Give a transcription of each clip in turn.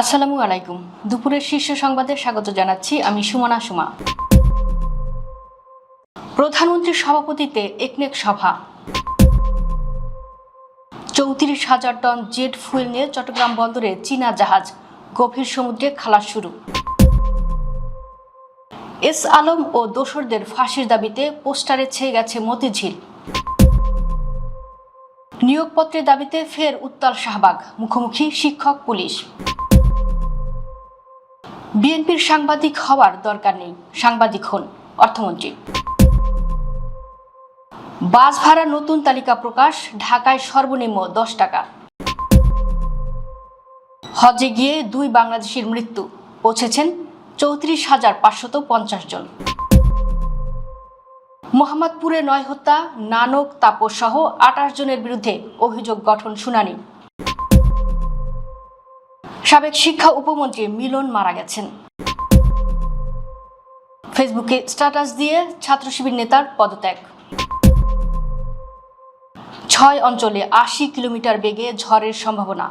আসসালামু আলাইকুম। দুপুরের শীর্ষ সংবাদে স্বাগত জানাচ্ছি আমি সুমনা সুমা। প্রধানমন্ত্রীর সভাপতিত্বে একনেক সভা। ৩৪,০০০ টন জেট ফুয়েল নিয়ে চট্টগ্রাম বন্দরে চীনা জাহাজ গভীর সমুদ্রে খালাস শুরু। এস আলম ও দোসরদের ফাঁসির দাবিতে পোস্টারে ছেয়ে গেছে মতিঝিল। নিয়োগপত্রের দাবিতে ফের উত্তাল শাহবাগ, মুখোমুখি শিক্ষক পুলিশ। বিএনপির সাংবাদিক হওয়ার দরকার নেই, সাংবাদিক হন অর্থমন্ত্রী। বাস ভাড়া নতুন তালিকা প্রকাশ, ঢাকায় সর্বনিম্ন 10 টাকা। হজে গিয়ে 2 বাংলাদেশির মৃত্যু, পৌঁছেছেন 34,550 জন। মোহাম্মদপুরে 9 হত্যা, নানক তাপস সহ 28 জনের বিরুদ্ধে অভিযোগ গঠন শুনানি। সাবেক শিক্ষা উপমন্ত্রী মিলন মারা গেছেন। ফেসবুকে স্ট্যাটাস দিয়ে ছাত্র শিবির নেতার পদত্যাগ। 6 অঞ্চলে 80 কিলোমিটার বেগে ঝড়ের সম্ভাবনা,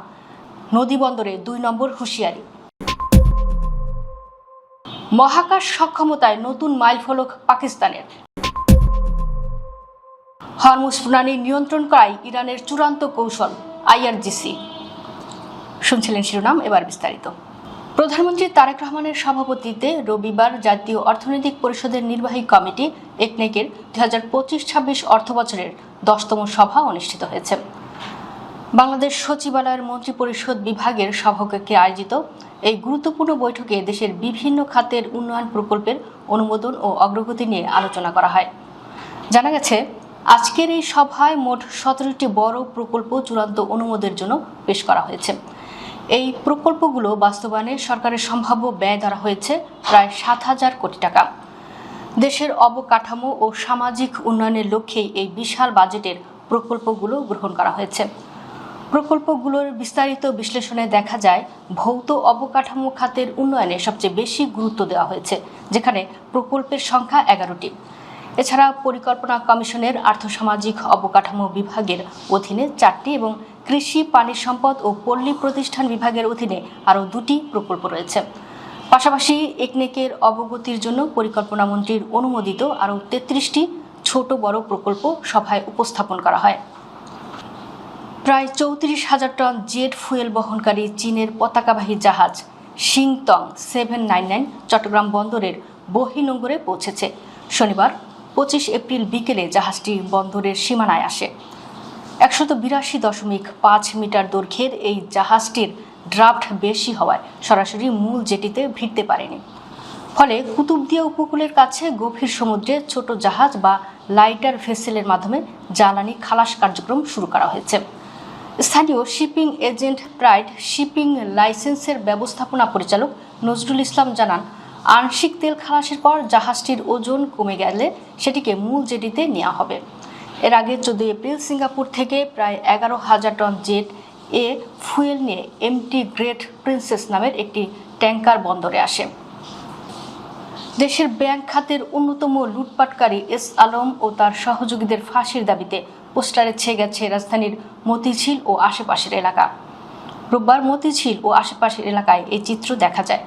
নদী বন্দরে 2 নম্বর হুঁশিয়ারি। মহাকাশ সক্ষমতায় নতুন মাইলফলক পাকিস্তানের। হরমুজ প্রণালী নিয়ন্ত্রণ করাই ইরানের চূড়ান্ত কৌশল, IRGC। শুনছিলেন শিরোনাম, এবার বিস্তারিত। প্রধানমন্ত্রী তারেক রহমানের সভাপতিত্বে রবিবার জাতীয় অর্থনৈতিক পরিষদের নির্বাহী কমিটি একনেকের 2025-26 অর্থবছরের 10তম সভা অনুষ্ঠিত হয়েছে। বাংলাদেশ সচিবালয়ের মন্ত্রিপরিষদ বিভাগের সভাকক্ষে আয়োজিত এই গুরুত্বপূর্ণ বৈঠকে দেশের বিভিন্ন খাতের উন্নয়ন প্রকল্পের অনুমোদন ও অগ্রগতি নিয়ে আলোচনা করা হয়। জানা গেছে, আজকের এই সভায় মোট 17টি বড় প্রকল্প চূড়ান্ত অনুমোদনের জন্য পেশ করা হয়েছে। এই প্রকল্পগুলো বাস্তবায়নে সরকারের সম্ভাব্য ব্যয় ধরা হয়েছে প্রায় 7,000 কোটি টাকা। দেশের অবকাঠামো ও সামাজিক উন্নয়নের লক্ষ্যেই এই বিশাল বাজেটের প্রকল্পগুলো গ্রহণ করা হয়েছে। প্রকল্পগুলোর বিস্তারিত বিশ্লেষণে দেখা যায়, ভৌত অবকাঠামো খাতের উন্নয়নে সবচেয়ে বেশি গুরুত্ব দেওয়া হয়েছে, যেখানে প্রকল্পের সংখ্যা 11টি। এছাড়া পরিকল্পনা কমিশনের আর্থসামাজিক অবকাঠামো বিভাগের অধীনে 4টি এবং কৃষি, পানি সম্পদ ও পল্লী প্রতিষ্ঠান বিভাগের অধীনে আরও 2টি প্রকল্প রয়েছে। পাশাপাশি একনেকের অবগতির জন্য পরিকল্পনা মন্ত্রীর অনুমোদিত আরও 33টি ছোট বড় প্রকল্প সভায় উপস্থাপন করা হয়। প্রায় 34,000 টন জেট ফুয়েল বহনকারী চীনের পতাকাবাহী জাহাজ শিংতং 799 চট্টগ্রাম বন্দরের বহির্নোঙরে পৌঁছেছে। শনিবার 25 এপ্রিল বিকেলে জাহাজটি বন্দরের সীমানায় আসে। 182.5 মিটার দৈর্ঘ্যের এই জাহাজটির ড্রাফট বেশি হওয়ায় সরাসরি মূল জেটিতে ভিড়তে পারেনি। ফলে কুতুবদিয়া উপকূলের কাছে গভীর সমুদ্রে ছোট জাহাজ বা লাইটার ভেসেলের মাধ্যমে জ্বালানি খালাস কার্যক্রম শুরু করা হয়েছে। স্থানীয় শিপিং এজেন্ট প্রাইড শিপিং লাইসেন্সের ব্যবস্থাপনা পরিচালক নজরুল ইসলাম জানান, আংশিক তেল খালাসের পর জাহাজটির ওজন কমে গেলে সেটিকে মূল জেটিতে নেওয়া হবে। এর আগে 14 এপ্রিল সিঙ্গাপুর থেকে প্রায় 11,000 টন জেট এ ফুয়েল নিয়ে MT গ্রেট প্রিন্সেস নামের একটি ট্যাঙ্কার বন্দরে আসে। দেশের ব্যাংক খাতের অন্যতম লুটপাটকারী এস আলম ও তার সহযোগীদের ফাঁসির দাবিতে পোস্টারে ছেয়ে গেছে রাজধানীর মতিঝিল ও আশেপাশের এলাকা। রোববার মতিঝিল ও আশেপাশের এলাকায় এই চিত্র দেখা যায়।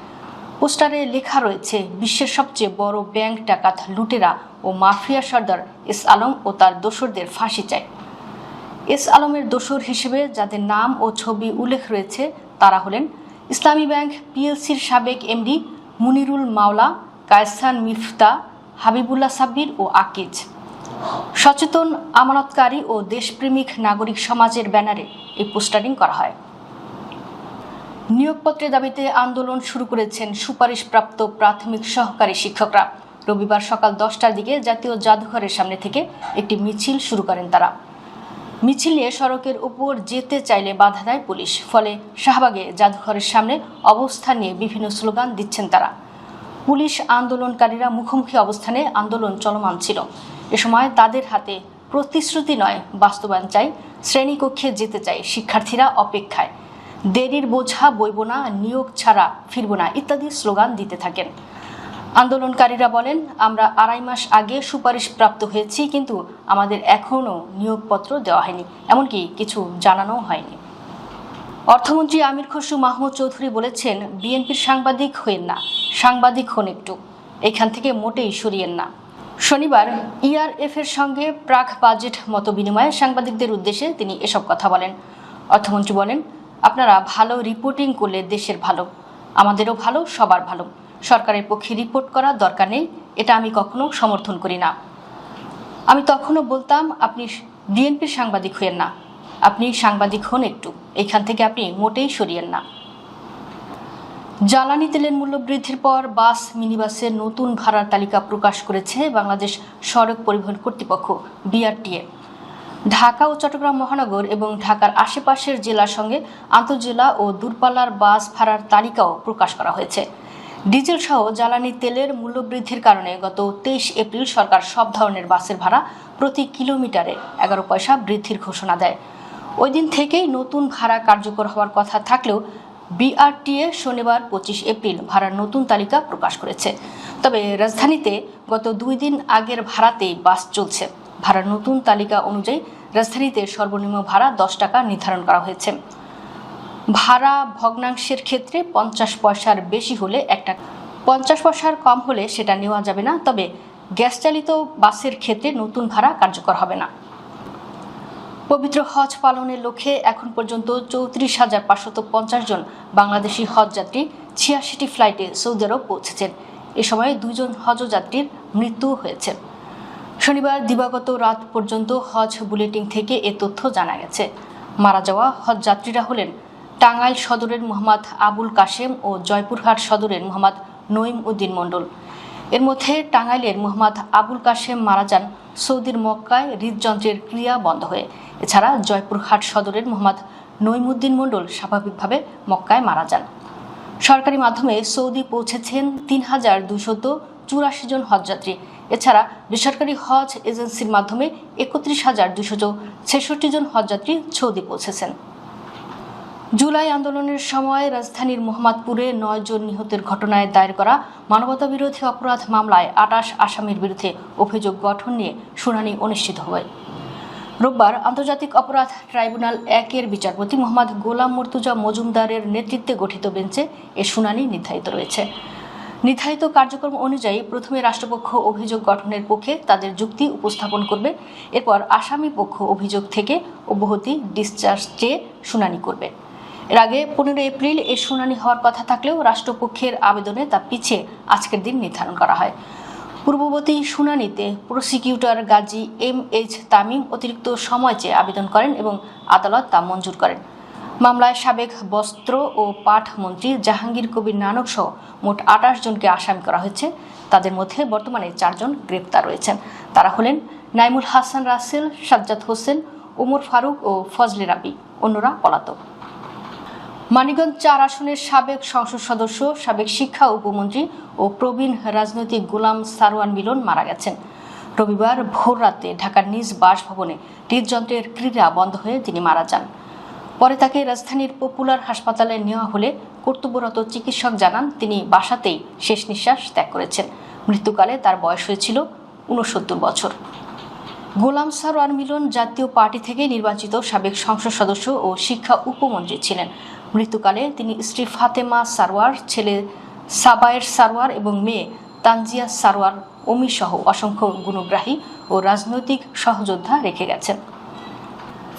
পোস্টারে লেখা রয়েছে, বিশ্বের সবচেয়ে বড় ব্যাংক ডাকাত লুটেরা ও মাফিয়া সর্দার এস আলম ও তার দোসরদের ফাঁসি চায়। এস আলমের দোসর হিসেবে যাদের নাম ও ছবি উল্লেখ রয়েছে তারা হলেন ইসলামী ব্যাংক PLCর সাবেক MD মুনিরুল মাওলা, কায়সান মিফতা, হাবিবুল্লাহ সাব্বির ও আকিজ। সচেতন আমানতকারী ও দেশপ্রেমিক নাগরিক সমাজের ব্যানারে এই পোস্টারিং করা হয়। নিয়োগপত্রের দাবিতে আন্দোলন শুরু করেছেন সুপারিশপ্রাপ্ত প্রাথমিক সহকারী শিক্ষকরা। রবিবার সকাল 10টার দিকে জাতীয় জাদুঘরের সামনে থেকে একটি মিছিল শুরু করেন তারা। মিছিল নিয়ে সড়কের উপর যেতে চাইলে বাধা দেয় পুলিশ। ফলে শাহবাগে জাদুঘরের সামনে অবস্থান নিয়ে বিভিন্ন স্লোগান দিচ্ছেন তারা। পুলিশ আন্দোলনকারীরা মুখোমুখি অবস্থানে আন্দোলন চলমান ছিল। এ সময় তাদের হাতে প্রতিশ্রুতি নয়, বাস্তবায়ন চাই, শ্রেণীকক্ষে যেতে চাই, শিক্ষার্থীরা অপেক্ষায়, দেরির বোঝা বইব না, নিয়োগ ছাড়া ফিরব না ইত্যাদি স্লোগান দিতে থাকেন। আন্দোলনকারীরা বলেন, আমরা 2.5 মাস আগে সুপারিশ প্রাপ্ত হয়েছি, কিন্তু আমাদের এখনও নিয়োগপত্র দেওয়া হয়নি, এমনকি কিছু জানানো হয়নি। অর্থমন্ত্রী আমির খসরু মাহমুদ চৌধুরী বলেছেন, বিএনপির সাংবাদিক হইেন না, সাংবাদিক হন একটু, এখান থেকে মোটেই সরিয়েন না। শনিবার ইআরএফ এর সঙ্গে প্রাক বাজেট মত বিনিময়ে সাংবাদিকদের উদ্দেশ্যে তিনি এসব কথা বলেন। অর্থমন্ত্রী বলেন, আপনারা ভালো রিপোর্টিং করলে দেশের ভালো, আমাদেরও ভালো, সবার ভালো। সরকারের পক্ষে রিপোর্ট করার দরকার নেই, এটা আমি কখনো সমর্থন করি না। আমি তখনও বলতাম, আপনি বিএনপির সাংবাদিক হইেন না, আপনি সাংবাদিক হন একটু, এখান থেকে আপনি মোটেই সরিয়েন না। জ্বালানি তেলের মূল্য বৃদ্ধির পর বাস মিনিবাসের নতুন ভাড়ার তালিকা প্রকাশ করেছে বাংলাদেশ সড়ক পরিবহন কর্তৃপক্ষ বিআরটিএ। ঢাকা ও চট্টগ্রাম মহানগর এবং ঢাকার আশেপাশের জেলার সঙ্গে আন্তঃজেলা ও দূরপাল্লার বাস ভাড়ার তালিকাও প্রকাশ করা হয়েছে। ডিজেল সহ জ্বালানি তেলের মূল্য বৃদ্ধির কারণে গত 23 এপ্রিল সরকার সব ধরনের বাসের ভাড়া প্রতি কিলোমিটারে 11 পয়সা বৃদ্ধির ঘোষণা দেয়। ওই দিন থেকেই নতুন ভাড়া কার্যকর হওয়ার কথা থাকলেও বিআরটিএ শনিবার 25 এপ্রিল ভাড়ার নতুন তালিকা প্রকাশ করেছে। তবে রাজধানীতে গত 2 দিন আগের ভাড়াতেই বাস চলছে। ভাড়ার নতুন তালিকা অনুযায়ী রাজধানীতে সর্বনিম্ন ভাড়া 10 টাকা নির্ধারণ করা হয়েছে। ভাড়া ভগ্নাংশের ক্ষেত্রে 50 পয়সার বেশি হলে 1 টাকা, 50 পয়সার কম হলে সেটা নেওয়া যাবে না। তবে গ্যাস চালিত বাসের ক্ষেত্রে নতুন ভাড়া কার্যকর হবে না। পবিত্র হজ পালনের লক্ষ্যে এখন পর্যন্ত 34,550 জন বাংলাদেশি হজযাত্রী 86টি ফ্লাইটে সৌদি আরব পৌঁছেছেন। এ সময় 2 জন হজযাত্রীর মৃত্যু হয়েছে। শনিবার দিবাগত রাত পর্যন্ত হজ বুলেটিন থেকে এ তথ্য জানা গেছে। মারা যাওয়া হজযাত্রীরা হলেন টাঙ্গাইল সদরের মোহাম্মদ আবুল কাশেম ও জয়পুরহাট সদরের মোহাম্মদ নঈম উদ্দিন মণ্ডল। এর মধ্যে টাঙ্গাইলের মোহাম্মদ আবুল কাশেম মারা যান সৌদির মক্কায় হৃদযন্ত্রের ক্রিয়া বন্ধ হয়ে। এছাড়া জয়পুরহাট সদরের মোহাম্মদ নঈমুদ্দিন মণ্ডল স্বাভাবিকভাবে মক্কায় মারা যান। সরকারি মাধ্যমে সৌদি পৌঁছেছেন 3,284 জন হজযাত্রী। এছাড়া বেসরকারি হজ এজেন্সির মাধ্যমে 31,266 জন হজযাত্রী সৌদি পৌঁছেছেন। জুলাই আন্দোলনের সময় রাজধানীর মোহাম্মদপুরে 9 জন নিহতের ঘটনায় দায়ের করা মানবতাবিরোধী অপরাধ মামলায় 28 আসামির বিরুদ্ধে অভিযোগ গঠন নিয়ে শুনানি অনুষ্ঠিত হয়। রোববার আন্তর্জাতিক অপরাধ ট্রাইব্যুনাল 1-এর বিচারপতি মোহাম্মদ গোলাম মর্তুজা মজুমদারের নেতৃত্বে গঠিত বেঞ্চে এ শুনানি নির্ধারিত রয়েছে। নির্ধারিত কার্যক্রম অনুযায়ী প্রথমে রাষ্ট্রপক্ষ অভিযোগ গঠনের পক্ষে তাদের যুক্তি উপস্থাপন করবে। এরপর আসামি পক্ষ অভিযোগ থেকে অব্যাহতি ডিসচার্জ চেয়ে শুনানি করবে। এর আগে 15 এপ্রিল এ শুনানি হওয়ার কথা থাকলেও রাষ্ট্রপক্ষের আবেদনে তা পিছিয়ে আজকের দিন নির্ধারণ করা হয়। পূর্ববর্তী শুনানিতে প্রসিকিউটর গাজী MH তামিম অতিরিক্ত সময় চেয়ে আবেদন করেন এবং আদালত তা মঞ্জুর করেন। মামলায় সাবেক বস্ত্র ও পাট মন্ত্রী জাহাঙ্গীর কবির নানক সহ মোট 28 জনকে আসামি করা হয়েছে। তাদের মধ্যে বর্তমানে 4 জন গ্রেপ্তার রয়েছেন। তারা হলেন নাইমুল হাসান রাসেল, সাজ্জাদ হোসেন, ওমর ফারুক ও ফজলে রাব্বি। অন্যরা পলাতক। মানিকগঞ্জ 4 আসনের সাবেক সংসদ সদস্য, সাবেক শিক্ষা উপমন্ত্রী ও প্রবীণ রাজনৈতিক গোলাম সারওয়ার মিলন মারা গেছেন। রবিবার ভোররাতে ঢাকার নিজ বাসভবনে হৃদযন্ত্রের ক্রিয়া বন্ধ হয়ে তিনি মারা যান। পরে তাকে রাজধানীর পপুলার হাসপাতালে নেওয়া হলে কর্তব্যরত চিকিৎসক জানান তিনি বাসাতেই শেষ নিঃশ্বাস ত্যাগ করেছেন। মৃত্যুকালে তার বয়স হয়েছিল 69 বছর। গোলাম সারওয়ার মিলন জাতীয় পার্টি থেকে নির্বাচিত সাবেক সংসদ সদস্য ও শিক্ষা উপমন্ত্রী ছিলেন। মৃত্যুকালে তিনি স্ত্রী ফাতেমা সারওয়ার, ছেলে সাবায়ের সারওয়ার এবং মেয়ে তানজিয়া সারওয়ার অমি সহ অসংখ্য গুণগ্রাহী ও রাজনৈতিক সহযোদ্ধা রেখে গেছেন।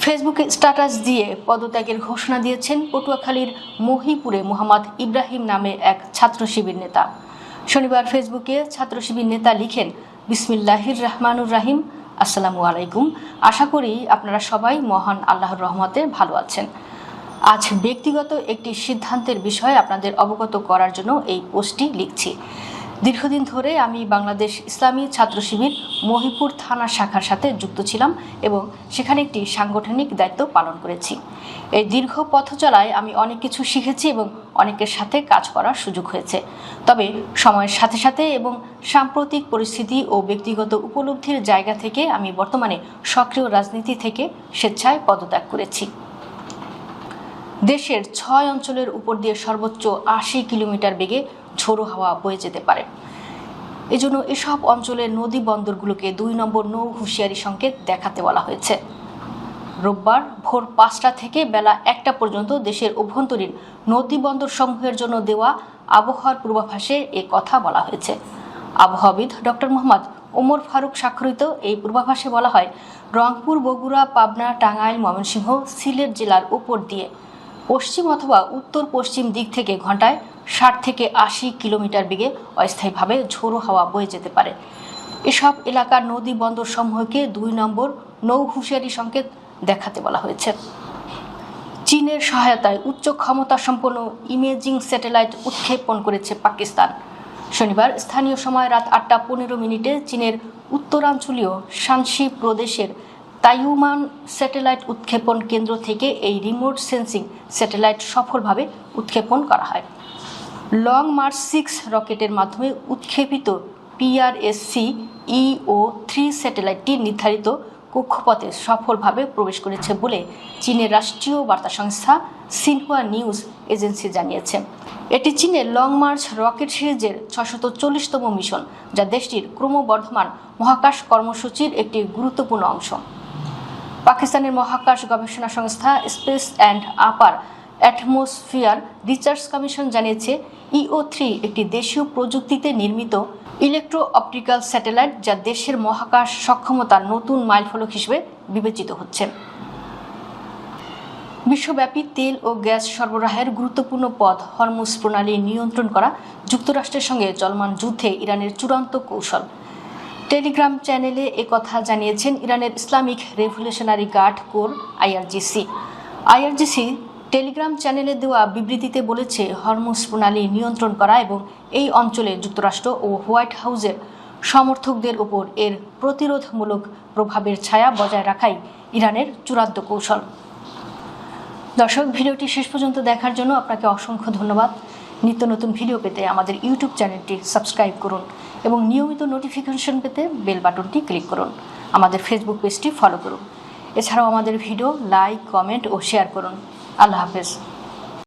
ফেসবুকে স্ট্যাটাস দিয়ে পদত্যাগের ঘোষণা দিয়েছেন পটুয়াখালীর মহিপুরে মোহাম্মদ ইব্রাহিম নামে এক ছাত্র শিবির নেতা। শনিবার ফেসবুকে ছাত্র শিবির নেতা লিখেন, বিসমিল্লাহির রহমানুর রাহিম, আসসালামু আলাইকুম। আশা করি আপনারা সবাই মহান আল্লাহর রহমতে ভালো আছেন। আজ ব্যক্তিগত একটি সিদ্ধান্তের বিষয়ে আপনাদের অবগত করার জন্য এই পোস্টটি লিখছি। দীর্ঘদিন ধরে আমি বাংলাদেশ ইসলামী ছাত্র শিবির মহিপুর থানা শাখার সাথে যুক্ত ছিলাম এবং সেখানে একটি সাংগঠনিক দায়িত্ব পালন করেছি। এই দীর্ঘ পথ চলায় আমি অনেক কিছু শিখেছি এবং অনেকের সাথে কাজ করার সুযোগ হয়েছে। তবে সময়ের সাথে সাথে এবং সাম্প্রতিক পরিস্থিতি ও ব্যক্তিগত উপলব্ধির জায়গা থেকে আমি বর্তমানে সক্রিয় রাজনীতি থেকে স্বেচ্ছায় পদত্যাগ করেছি। দেশের 6 অঞ্চলের উপর দিয়ে সর্বোচ্চ 80 কিলোমিটার বেগে ঝোড়ো হাওয়া বয়ে যেতে পারে। এজন্য এসব অঞ্চলের নদী বন্দরগুলোকে 2 নম্বর নৌ হুঁশিয়ারি সংকেত দেখাতে বলা হয়েছে। রোববার ভোর 5টা থেকে বেলা 1টা পর্যন্ত দেশের অভ্যন্তরীণ নদী বন্দর সমূহের জন্য দেওয়া আবহাওয়ার পূর্বাভাসে এ কথা বলা হয়েছে। আবহাওয়াবিদ ডক্টর মোহাম্মদ ওমর ফারুক স্বাক্ষরিত এই পূর্বাভাসে বলা হয়, রংপুর, বগুড়া, পাবনা, টাঙ্গাইল, ময়মনসিংহ, সিলেট জেলার উপর দিয়ে পশ্চিম অথবা উত্তর পশ্চিম দিক থেকে ঘন্টায় 60 থেকে 80 কিলোমিটার বেগে অস্থায়ীভাবে ঝোড়ো হাওয়া বয়ে যেতে পারে। এসব এলাকার নদী বন্দর সমূহকে 2 নম্বর নৌ হুঁশিয়ারি সংকেত দেখাতে বলা হয়েছে। চীনের সহায়তায় উচ্চ ক্ষমতা সম্পন্ন ইমেজিং স্যাটেলাইট উৎক্ষেপণ করেছে পাকিস্তান। শনিবার স্থানীয় সময় রাত 8:15 চীনের উত্তরাঞ্চলীয় শানসি প্রদেশের তাইওয়ান স্যাটেলাইট উৎক্ষেপণ কেন্দ্র থেকে এই রিমোট সেন্সিং স্যাটেলাইট সফলভাবে উৎক্ষেপণ করা হয়। লং মার্চ 6 রকেটের মাধ্যমে উৎক্ষেপিত PRS-CEO-3 স্যাটেলাইটটি নির্ধারিত কক্ষপথে সফলভাবে প্রবেশ করেছে বলে চীনের রাষ্ট্রীয় বার্তা সংস্থা সিনহুয়া নিউজ এজেন্সি জানিয়েছে। এটি চীনের লং মার্চ রকেট সিরিজের 640তম মিশন, যা দেশটির ক্রমবর্ধমান মহাকাশ কর্মসূচির একটি গুরুত্বপূর্ণ অংশ। পাকিস্তানের মহাকাশ গবেষণা সংস্থা space and upper atmosphere research commission জানিয়েছে, EO-3 একটি দেশীয় প্রযুক্তিতে নির্মিত ইলেকট্রো অপটিক্যাল স্যাটেলাইট, যা দেশের মহাকাশ সক্ষমতার নতুন মাইলফলক হিসেবে বিবেচিত হচ্ছে। বিশ্বব্যাপী তেল ও গ্যাস সরবরাহের গুরুত্বপূর্ণ পথ হরমুজ প্রণালী নিয়ন্ত্রণ করা যুক্তরাষ্ট্রের সঙ্গে চলমান যুদ্ধে ইরানের চূড়ান্ত কৌশল। টেলিগ্রাম চ্যানেলে একথা জানিয়েছেন ইরানের Islamic Revolutionary Guard Corps IRGC Telegram চ্যানেলে দেওয়া বিবৃতিতে বলেছে, হরমুজ প্রণালী নিয়ন্ত্রণ করা এবং এই অঞ্চলে যুক্তরাষ্ট্র ও হোয়াইট হাউসের সমর্থকদের উপর এর প্রতিরোধমূলক প্রভাবের ছায়া বজায় রাখাই ইরানের চূড়ান্ত কৌশল। দর্শক, ভিডিওটি শেষ পর্যন্ত দেখার জন্য আপনাকে অসংখ্য ধন্যবাদ। নিত্য নতুন ভিডিও পেতে আমাদের ইউটিউব চ্যানেলটি সাবস্ক্রাইব করুন এবং নিয়মিত নোটিফিকেশন পেতে বেল বাটনটি ক্লিক করুন। আমাদের ফেসবুক পেজটি ফলো করুন। এছাড়াও আমাদের ভিডিও লাইক, কমেন্ট ও শেয়ার করুন। আল্লাহ হাফেজ।